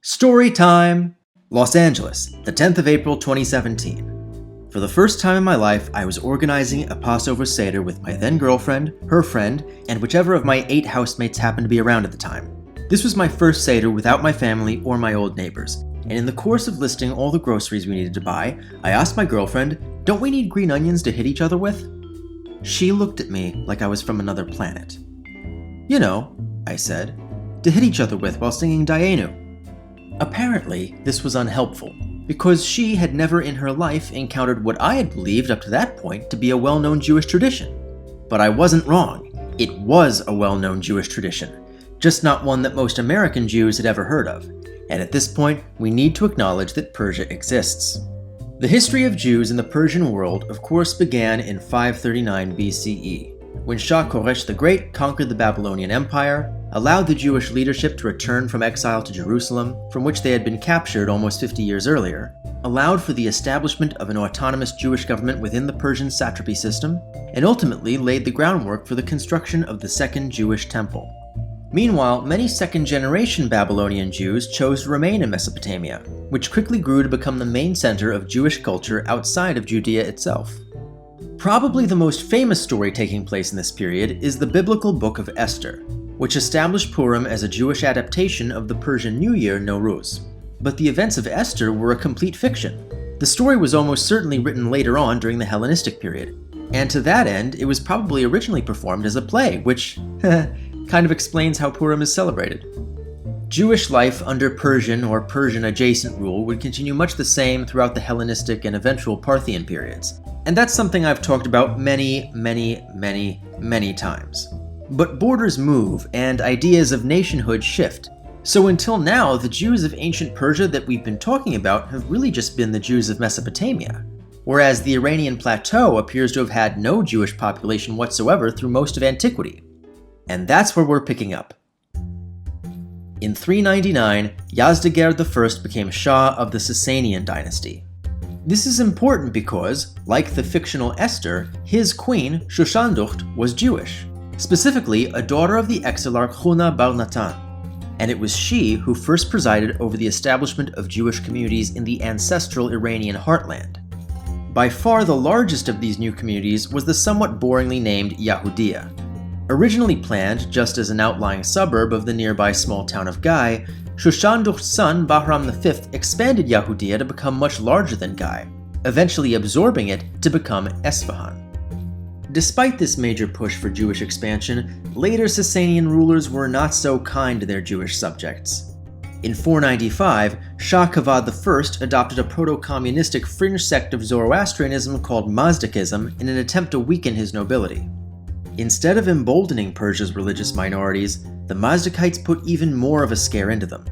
Story time! Los Angeles, the 10th of April 2017. For the first time in my life, I was organizing a Passover Seder with my then girlfriend, her friend, and whichever of my 8 housemates happened to be around at the time. This was my first Seder without my family or my old neighbors, and in the course of listing all the groceries we needed to buy, I asked my girlfriend, "Don't we need green onions to hit each other with?" She looked at me like I was from another planet. "You know," I said, "to hit each other with while singing Dayenu." Apparently, this was unhelpful, because she had never in her life encountered what I had believed up to that point to be a well-known Jewish tradition. But I wasn't wrong. It was a well-known Jewish tradition, just not one that most American Jews had ever heard of. And at this point, we need to acknowledge that Persia exists. The history of Jews in the Persian world, of course, began in 539 BCE, when Shah Koresh the Great conquered the Babylonian Empire, allowed the Jewish leadership to return from exile to Jerusalem, from which they had been captured almost 50 years earlier, allowed for the establishment of an autonomous Jewish government within the Persian satrapy system, and ultimately laid the groundwork for the construction of the Second Jewish Temple. Meanwhile, many second-generation Babylonian Jews chose to remain in Mesopotamia, which quickly grew to become the main center of Jewish culture outside of Judea itself. Probably the most famous story taking place in this period is the biblical Book of Esther, which established Purim as a Jewish adaptation of the Persian New Year, Nowruz. But the events of Esther were a complete fiction. The story was almost certainly written later on during the Hellenistic period, and to that end, it was probably originally performed as a play, which kind of explains how Purim is celebrated. Jewish life under Persian or Persian-adjacent rule would continue much the same throughout the Hellenistic and eventual Parthian periods, and that's something I've talked about many times. But borders move, and ideas of nationhood shift. So until now, the Jews of ancient Persia that we've been talking about have really just been the Jews of Mesopotamia, whereas the Iranian plateau appears to have had no Jewish population whatsoever through most of antiquity. And that's where we're picking up. In 399, Yazdegerd I became Shah of the Sasanian dynasty. This is important because, like the fictional Esther, his queen, Shushanducht, was Jewish. Specifically, a daughter of the exilarch Huna bar Natan, and it was she who first presided over the establishment of Jewish communities in the ancestral Iranian heartland. By far the largest of these new communities was the somewhat boringly named Yahudiya. Originally planned just as an outlying suburb of the nearby small town of Gai, Shushanducht's son Bahram V expanded Yahudiya to become much larger than Gai, eventually absorbing it to become Esfahan. Despite this major push for Jewish expansion, later Sasanian rulers were not so kind to their Jewish subjects. In 495, Shah Kavad I adopted a proto-communistic fringe sect of Zoroastrianism called Mazdakism in an attempt to weaken his nobility. Instead of emboldening Persia's religious minorities, the Mazdakites put even more of a scare into them,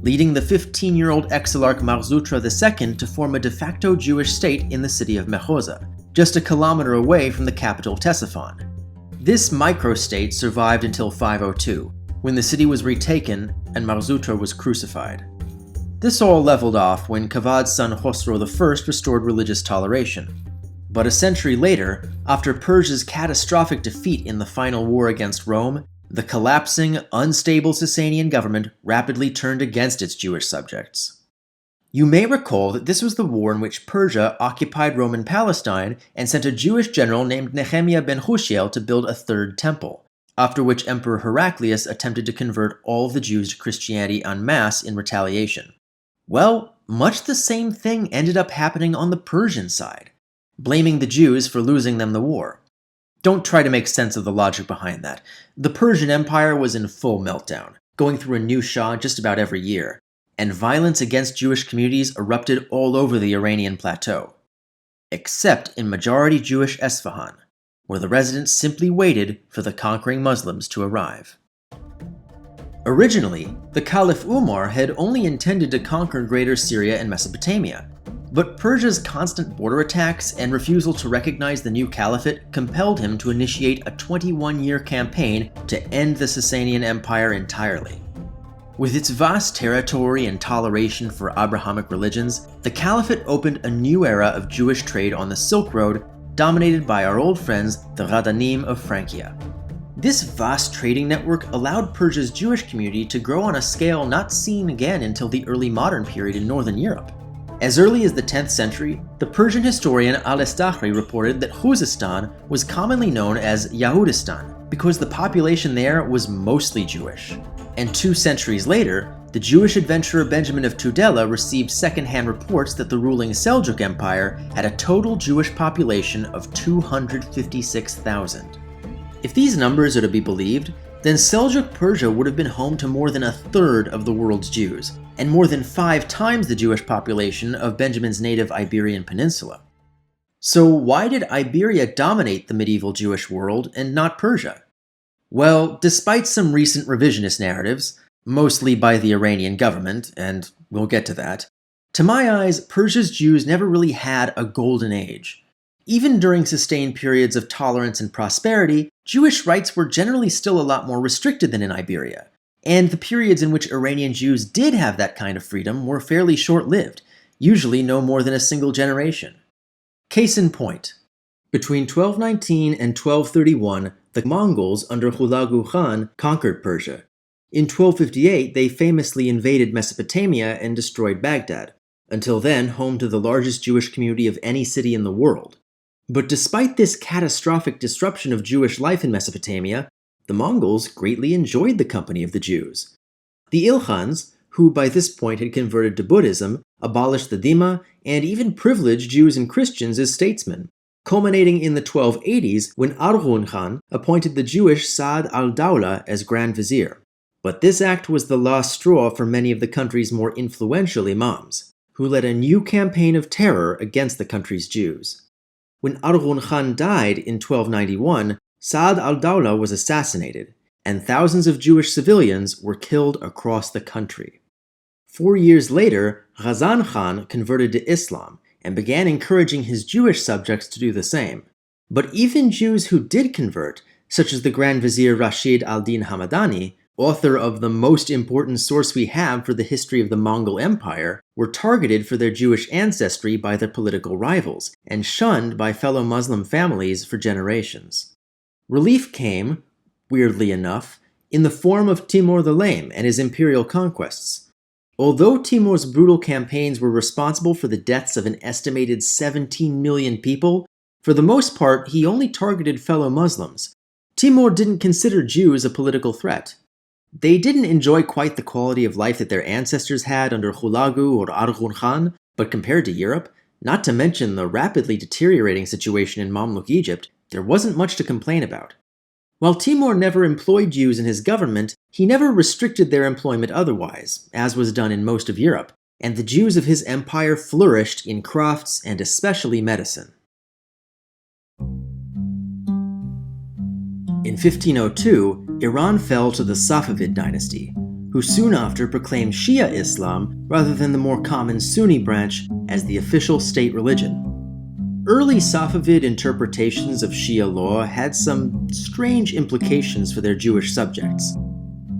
leading the 15-year-old exilarch Marzutra II to form a de facto Jewish state in the city of Mechoza, just a kilometer away from the capital Ctesiphon. This microstate survived until 502, when the city was retaken and Marzutra was crucified. This all leveled off when Kavad's son Khosrow I restored religious toleration. But a century later, after Persia's catastrophic defeat in the final war against Rome, the collapsing, unstable Sasanian government rapidly turned against its Jewish subjects. You may recall that this was the war in which Persia occupied Roman Palestine and sent a Jewish general named Nehemiah ben Hushiel to build a third temple, after which Emperor Heraclius attempted to convert all of the Jews to Christianity en masse in retaliation. Well, much the same thing ended up happening on the Persian side, blaming the Jews for losing them the war. Don't try to make sense of the logic behind that. The Persian Empire was in full meltdown, going through a new Shah just about every year, and violence against Jewish communities erupted all over the Iranian plateau, except in majority Jewish Esfahan, where the residents simply waited for the conquering Muslims to arrive. Originally, the Caliph Umar had only intended to conquer Greater Syria and Mesopotamia, but Persia's constant border attacks and refusal to recognize the new caliphate compelled him to initiate a 21-year campaign to end the Sasanian Empire entirely. With its vast territory and toleration for Abrahamic religions, the Caliphate opened a new era of Jewish trade on the Silk Road, dominated by our old friends, the Ghadanim of Francia. This vast trading network allowed Persia's Jewish community to grow on a scale not seen again until the early modern period in northern Europe. As early as the 10th century, the Persian historian Al-Istakhri reported that Khuzestan was commonly known as Yahudistan because the population there was mostly Jewish. And 2 centuries later, the Jewish adventurer Benjamin of Tudela received second-hand reports that the ruling Seljuk Empire had a total Jewish population of 256,000. If these numbers are to be believed, then Seljuk Persia would have been home to more than a third of the world's Jews, and more than 5 times the Jewish population of Benjamin's native Iberian Peninsula. So why did Iberia dominate the medieval Jewish world and not Persia? Well, despite some recent revisionist narratives, mostly by the Iranian government, and we'll get to that, to my eyes, Persia's Jews never really had a golden age. Even during sustained periods of tolerance and prosperity, Jewish rights were generally still a lot more restricted than in Iberia, and the periods in which Iranian Jews did have that kind of freedom were fairly short-lived, usually no more than a single generation. Case in point, between 1219 and 1231, the Mongols under Hulagu Khan conquered Persia. In 1258, they famously invaded Mesopotamia and destroyed Baghdad, until then home to the largest Jewish community of any city in the world. But despite this catastrophic disruption of Jewish life in Mesopotamia, the Mongols greatly enjoyed the company of the Jews. The Ilkhans, who by this point had converted to Buddhism, abolished the Dhimma, and even privileged Jews and Christians as statesmen, culminating in the 1280s when Arghun Khan appointed the Jewish Sa'd al-Dawla as Grand Vizier. But this act was the last straw for many of the country's more influential imams, who led a new campaign of terror against the country's Jews. When Arghun Khan died in 1291, Sa'd al-Dawla was assassinated, and thousands of Jewish civilians were killed across the country. 4 years later, Ghazan Khan converted to Islam and began encouraging his Jewish subjects to do the same. But even Jews who did convert, such as the Grand Vizier Rashid al-Din Hamadani, author of the most important source we have for the history of the Mongol Empire, were targeted for their Jewish ancestry by their political rivals and shunned by fellow Muslim families for generations. Relief came, weirdly enough, in the form of Timur the Lame and his imperial conquests. Although Timur's brutal campaigns were responsible for the deaths of an estimated 17 million people, for the most part he only targeted fellow Muslims. Timur didn't consider Jews a political threat. They didn't enjoy quite the quality of life that their ancestors had under Hulagu or Arghun Khan, but compared to Europe, not to mention the rapidly deteriorating situation in Mamluk Egypt, there wasn't much to complain about. While Timur never employed Jews in his government, he never restricted their employment otherwise, as was done in most of Europe, and the Jews of his empire flourished in crafts and especially medicine. In 1502, Iran fell to the Safavid dynasty, who soon after proclaimed Shia Islam rather than the more common Sunni branch as the official state religion. Early Safavid interpretations of Shia law had some strange implications for their Jewish subjects.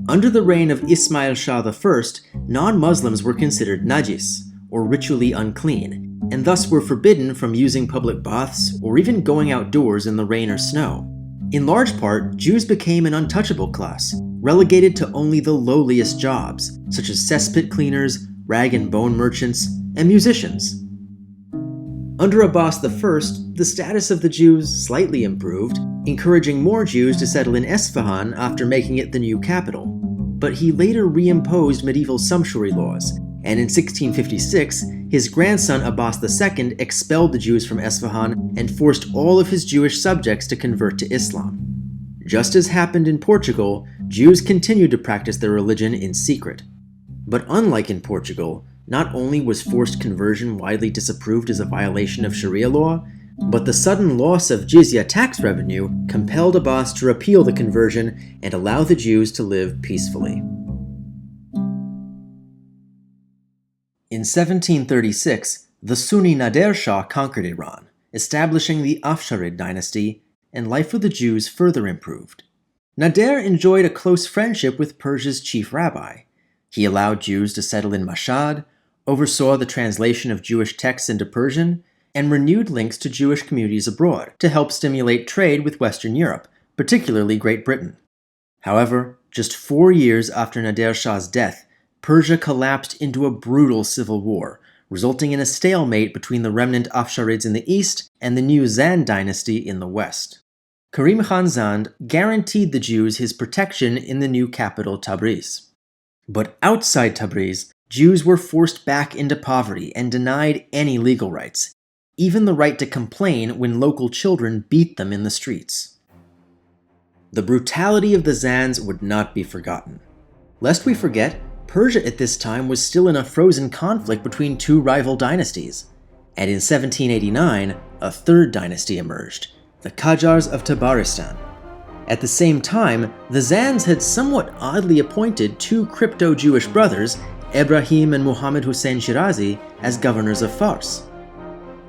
Under the reign of Ismail Shah I, non-Muslims were considered najis, or ritually unclean, and thus were forbidden from using public baths or even going outdoors in the rain or snow. In large part, Jews became an untouchable class, relegated to only the lowliest jobs, such as cesspit cleaners, rag and bone merchants, and musicians. Under Abbas I, the status of the Jews slightly improved, encouraging more Jews to settle in Esfahan after making it the new capital. But he later reimposed medieval sumptuary laws, and in 1656, his grandson Abbas II expelled the Jews from Esfahan and forced all of his Jewish subjects to convert to Islam. Just as happened in Portugal, Jews continued to practice their religion in secret. But unlike in Portugal, not only was forced conversion widely disapproved as a violation of Sharia law, but the sudden loss of jizya tax revenue compelled Abbas to repeal the conversion and allow the Jews to live peacefully. In 1736, the Sunni Nader Shah conquered Iran, establishing the Afsharid dynasty, and life for the Jews further improved. Nader enjoyed a close friendship with Persia's chief rabbi. He allowed Jews to settle in Mashhad, oversaw the translation of Jewish texts into Persian, and renewed links to Jewish communities abroad to help stimulate trade with Western Europe, particularly Great Britain. However, just 4 years after Nader Shah's death, Persia collapsed into a brutal civil war, resulting in a stalemate between the remnant Afsharids in the east and the new Zand dynasty in the west. Karim Khan Zand guaranteed the Jews his protection in the new capital Tabriz. But outside Tabriz, Jews were forced back into poverty and denied any legal rights, even the right to complain when local children beat them in the streets. The brutality of the Zands would not be forgotten. Lest we forget, Persia at this time was still in a frozen conflict between two rival dynasties, and in 1789, a third dynasty emerged, the Qajars of Tabaristan. At the same time, the Zands had somewhat oddly appointed two crypto-Jewish brothers, Ebrahim and Muhammad Hussein Shirazi, as governors of Fars.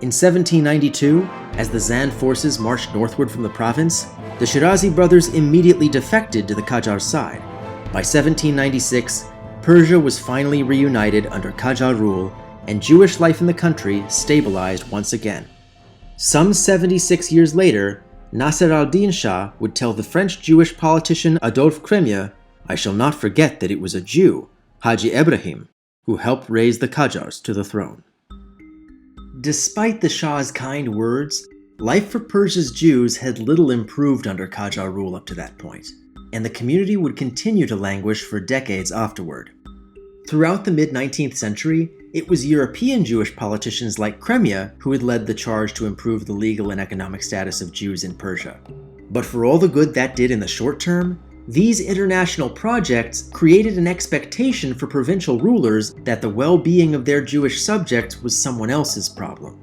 In 1792, as the Zand forces marched northward from the province, the Shirazi brothers immediately defected to the Qajar side. By 1796, Persia was finally reunited under Qajar rule, and Jewish life in the country stabilized once again. Some 76 years later, Nasser al-Din Shah would tell the French Jewish politician Adolphe Crémieux, "I shall not forget that it was a Jew, Haji Ebrahim, who helped raise the Qajars to the throne." Despite the Shah's kind words, life for Persia's Jews had little improved under Qajar rule up to that point, and the community would continue to languish for decades afterward. Throughout the mid-19th century, it was European Jewish politicians like Crémieux who had led the charge to improve the legal and economic status of Jews in Persia. But for all the good that did in the short term, these international projects created an expectation for provincial rulers that the well-being of their Jewish subjects was someone else's problem.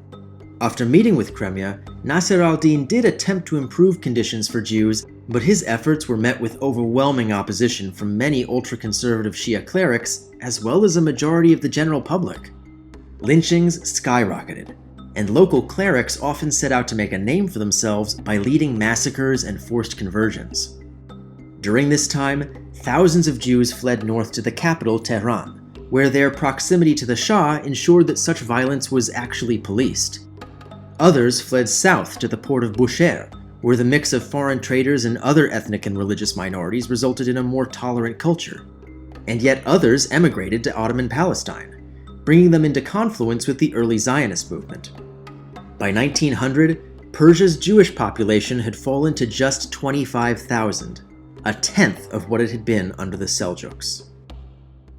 After meeting with Crémieux, Nasser al-Din did attempt to improve conditions for Jews, but his efforts were met with overwhelming opposition from many ultra-conservative Shia clerics, as well as a majority of the general public. Lynchings skyrocketed, and local clerics often set out to make a name for themselves by leading massacres and forced conversions. During this time, thousands of Jews fled north to the capital, Tehran, where their proximity to the Shah ensured that such violence was actually policed. Others fled south to the port of Bushehr, where the mix of foreign traders and other ethnic and religious minorities resulted in a more tolerant culture. And yet others emigrated to Ottoman Palestine, bringing them into confluence with the early Zionist movement. By 1900, Persia's Jewish population had fallen to just 25,000, a tenth of what it had been under the Seljuks.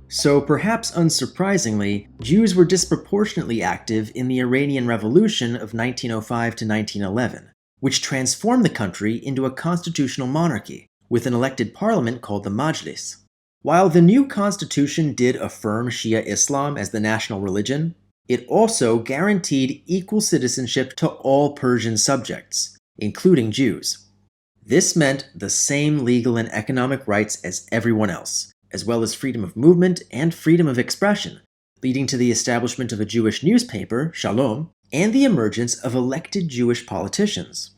So perhaps unsurprisingly, Jews were disproportionately active in the Iranian Revolution of 1905 to 1911, which transformed the country into a constitutional monarchy, with an elected parliament called the Majlis. While the new constitution did affirm Shia Islam as the national religion, it also guaranteed equal citizenship to all Persian subjects, including Jews. This meant the same legal and economic rights as everyone else, as well as freedom of movement and freedom of expression, leading to the establishment of a Jewish newspaper, Shalom, and the emergence of elected Jewish politicians.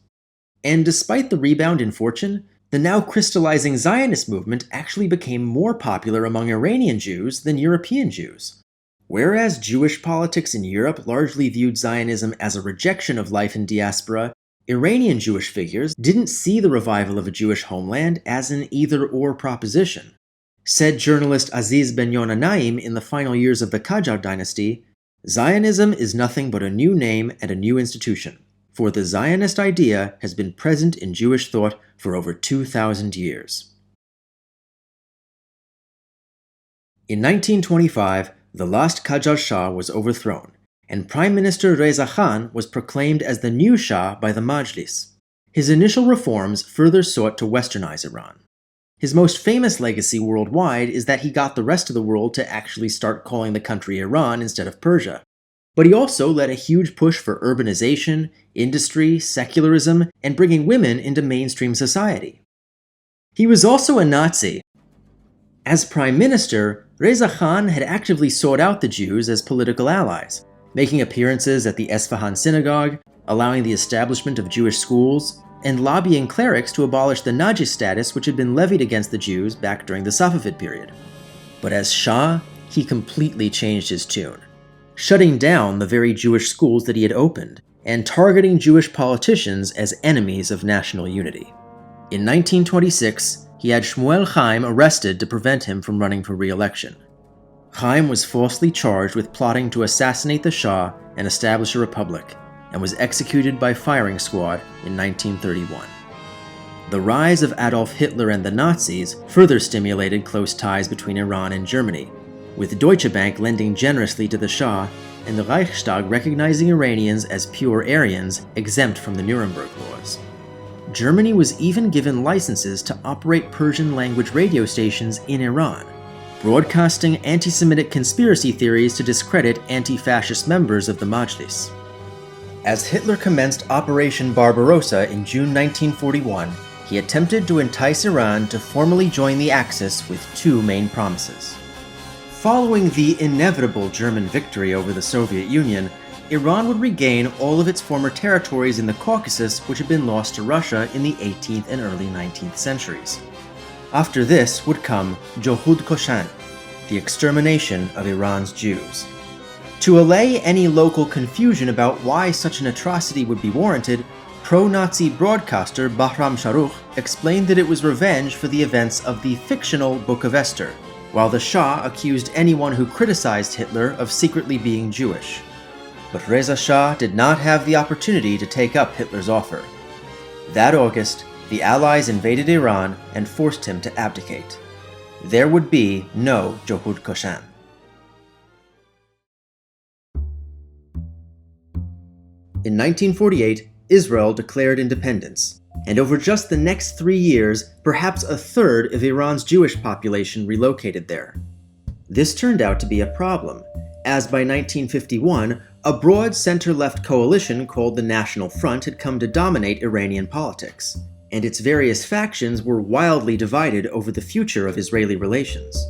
And despite the rebound in fortune, the now crystallizing Zionist movement actually became more popular among Iranian Jews than European Jews. Whereas Jewish politics in Europe largely viewed Zionism as a rejection of life in diaspora, Iranian Jewish figures didn't see the revival of a Jewish homeland as an either-or proposition. Said journalist Aziz Ben-Yona Naim in the final years of the Qajar dynasty, "Zionism is nothing but a new name and a new institution, for the Zionist idea has been present in Jewish thought for over 2,000 years." In 1925, the last Qajar Shah was overthrown, and Prime Minister Reza Khan was proclaimed as the new Shah by the Majlis. His initial reforms further sought to westernize Iran. His most famous legacy worldwide is that he got the rest of the world to actually start calling the country Iran instead of Persia. But he also led a huge push for urbanization, industry, secularism, and bringing women into mainstream society. He was also a Nazi. As prime minister, Reza Khan had actively sought out the Jews as political allies, making appearances at the Esfahan synagogue, allowing the establishment of Jewish schools, and lobbying clerics to abolish the Najis status which had been levied against the Jews back during the Safavid period. But as Shah, he completely changed his tune, shutting down the very Jewish schools that he had opened, and targeting Jewish politicians as enemies of national unity. In 1926, he had Shmuel Chaim arrested to prevent him from running for re-election. Chaim was falsely charged with plotting to assassinate the Shah and establish a republic, and was executed by firing squad in 1931. The rise of Adolf Hitler and the Nazis further stimulated close ties between Iran and Germany, with Deutsche Bank lending generously to the Shah and the Reichstag recognizing Iranians as pure Aryans exempt from the Nuremberg laws. Germany was even given licenses to operate Persian-language radio stations in Iran, broadcasting anti-Semitic conspiracy theories to discredit anti-fascist members of the Majlis. As Hitler commenced Operation Barbarossa in June 1941, he attempted to entice Iran to formally join the Axis with two main promises. Following the inevitable German victory over the Soviet Union, Iran would regain all of its former territories in the Caucasus which had been lost to Russia in the 18th and early 19th centuries. After this would come Johud Koshan, the extermination of Iran's Jews. To allay any local confusion about why such an atrocity would be warranted, pro-Nazi broadcaster Bahram Shahrukh explained that it was revenge for the events of the fictional Book of Esther, while the Shah accused anyone who criticized Hitler of secretly being Jewish. But Reza Shah did not have the opportunity to take up Hitler's offer. That August, the Allies invaded Iran and forced him to abdicate. There would be no Johud Koshan. In 1948, Israel declared independence, and over just the next 3 years, perhaps a third of Iran's Jewish population relocated there. This turned out to be a problem, as by 1951, a broad center-left coalition called the National Front had come to dominate Iranian politics, and its various factions were wildly divided over the future of Israeli relations.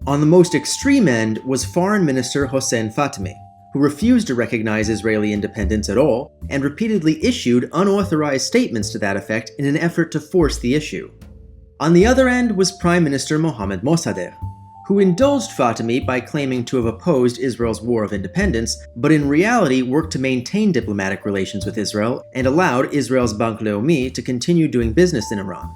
On the most extreme end was Foreign Minister Hossein Fatemi, who refused to recognize Israeli independence at all and repeatedly issued unauthorized statements to that effect in an effort to force the issue. On the other end was Prime Minister Mohammad Mossadegh, who indulged Fatemi by claiming to have opposed Israel's war of independence, but in reality worked to maintain diplomatic relations with Israel and allowed Israel's Bank Leumi to continue doing business in Iran.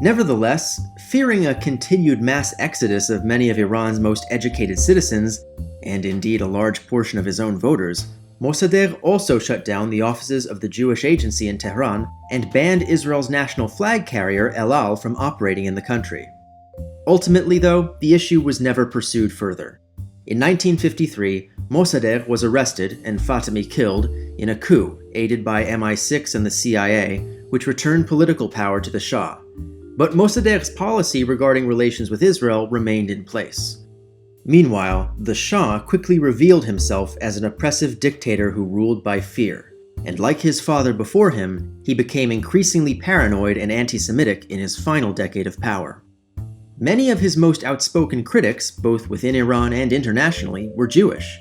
Nevertheless, fearing a continued mass exodus of many of Iran's most educated citizens, and indeed a large portion of his own voters, Mossadegh also shut down the offices of the Jewish Agency in Tehran and banned Israel's national flag carrier El Al from operating in the country. Ultimately, though, the issue was never pursued further. In 1953, Mossadegh was arrested and Fatemi killed in a coup aided by MI6 and the CIA, which returned political power to the Shah. But Mossadegh's policy regarding relations with Israel remained in place. Meanwhile, the Shah quickly revealed himself as an oppressive dictator who ruled by fear, and like his father before him, he became increasingly paranoid and anti-Semitic in his final decade of power. Many of his most outspoken critics, both within Iran and internationally, were Jewish,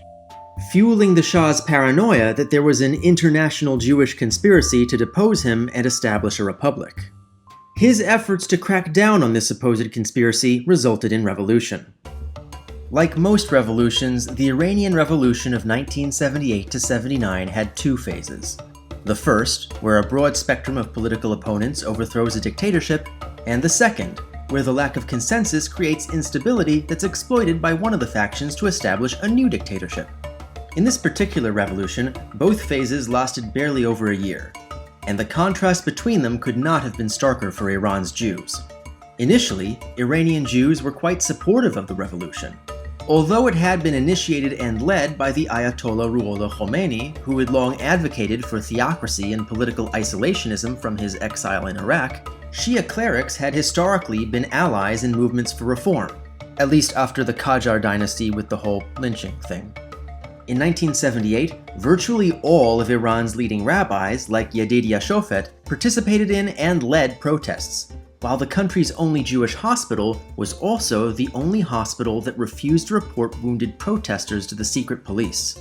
fueling the Shah's paranoia that there was an international Jewish conspiracy to depose him and establish a republic. His efforts to crack down on this supposed conspiracy resulted in revolution. Like most revolutions, the Iranian Revolution of 1978-79 had two phases. The first, where a broad spectrum of political opponents overthrows a dictatorship, and the second, where the lack of consensus creates instability that's exploited by one of the factions to establish a new dictatorship. In this particular revolution, both phases lasted barely over a year, and the contrast between them could not have been starker for Iran's Jews. Initially, Iranian Jews were quite supportive of the revolution. Although it had been initiated and led by the Ayatollah Ruhollah Khomeini, who had long advocated for theocracy and political isolationism from his exile in Iraq, Shia clerics had historically been allies in movements for reform, at least after the Qajar dynasty with the whole lynching thing. In 1978, virtually all of Iran's leading rabbis, like Yedidia Shofet, participated in and led protests, while the country's only Jewish hospital was also the only hospital that refused to report wounded protesters to the secret police.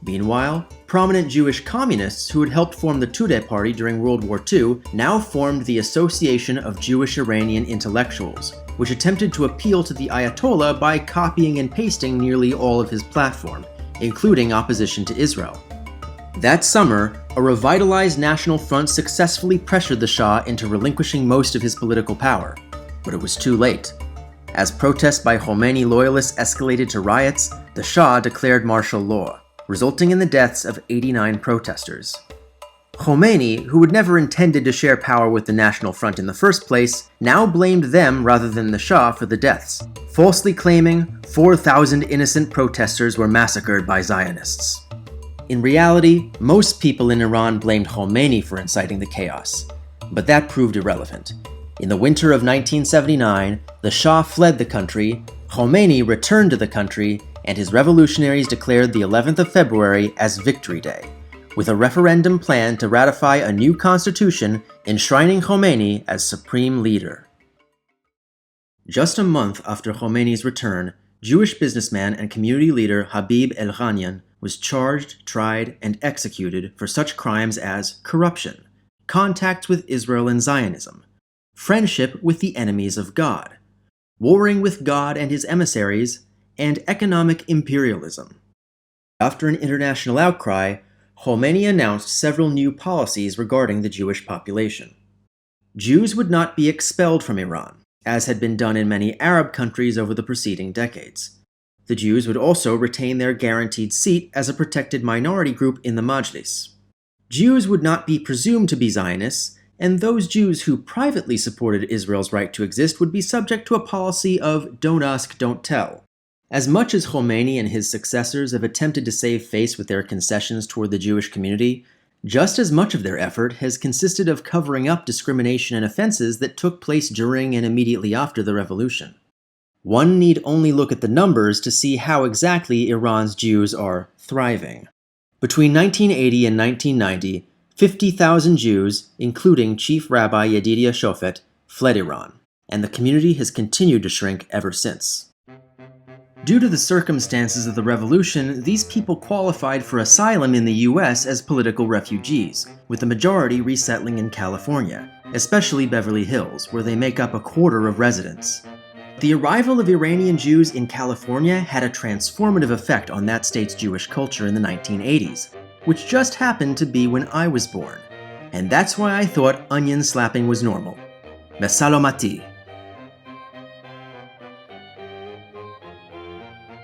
Meanwhile, prominent Jewish communists who had helped form the Tudeh Party during World War II now formed the Association of Jewish Iranian Intellectuals, which attempted to appeal to the Ayatollah by copying and pasting nearly all of his platform, including opposition to Israel. That summer, a revitalized National Front successfully pressured the Shah into relinquishing most of his political power. But it was too late. As protests by Khomeini loyalists escalated to riots, the Shah declared martial law, resulting in the deaths of 89 protesters. Khomeini, who had never intended to share power with the National Front in the first place, now blamed them rather than the Shah for the deaths, falsely claiming 4,000 innocent protesters were massacred by Zionists. In reality, most people in Iran blamed Khomeini for inciting the chaos, but that proved irrelevant. In the winter of 1979, the Shah fled the country, Khomeini returned to the country, and his revolutionaries declared the 11th of February as Victory Day, with a referendum planned to ratify a new constitution enshrining Khomeini as supreme leader. Just a month after Khomeini's return, Jewish businessman and community leader Habib Elghanian was charged, tried, and executed for such crimes as corruption, contacts with Israel and Zionism, friendship with the enemies of God, warring with God and his emissaries, and economic imperialism. After an international outcry, Khomeini announced several new policies regarding the Jewish population. Jews would not be expelled from Iran, as had been done in many Arab countries over the preceding decades. The Jews would also retain their guaranteed seat as a protected minority group in the Majlis. Jews would not be presumed to be Zionists, and those Jews who privately supported Israel's right to exist would be subject to a policy of don't ask, don't tell. As much as Khomeini and his successors have attempted to save face with their concessions toward the Jewish community, just as much of their effort has consisted of covering up discrimination and offenses that took place during and immediately after the revolution. One need only look at the numbers to see how exactly Iran's Jews are thriving. Between 1980 and 1990, 50,000 Jews, including Chief Rabbi Yedidia Shofet, fled Iran, and the community has continued to shrink ever since. Due to the circumstances of the revolution, these people qualified for asylum in the US as political refugees, with the majority resettling in California, especially Beverly Hills, where they make up a quarter of residents. The arrival of Iranian Jews in California had a transformative effect on that state's Jewish culture in the 1980s, which just happened to be when I was born. And that's why I thought onion slapping was normal. Besalomati.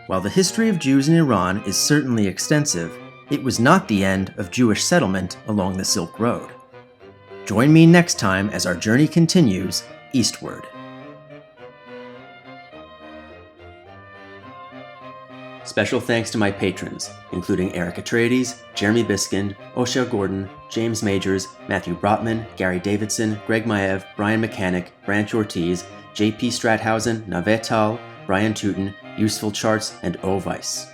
While the history of Jews in Iran is certainly extensive, it was not the end of Jewish settlement along the Silk Road. Join me next time as our journey continues eastward. Special thanks to my patrons, including Eric Atreides, Jeremy Biskind, Oshel Gordon, James Majors, Matthew Brotman, Gary Davidson, Greg Maev, Brian Mechanic, Branch Ortiz, JP Strathausen, Navet Tal, Brian Tooten, Useful Charts, and O Weiss.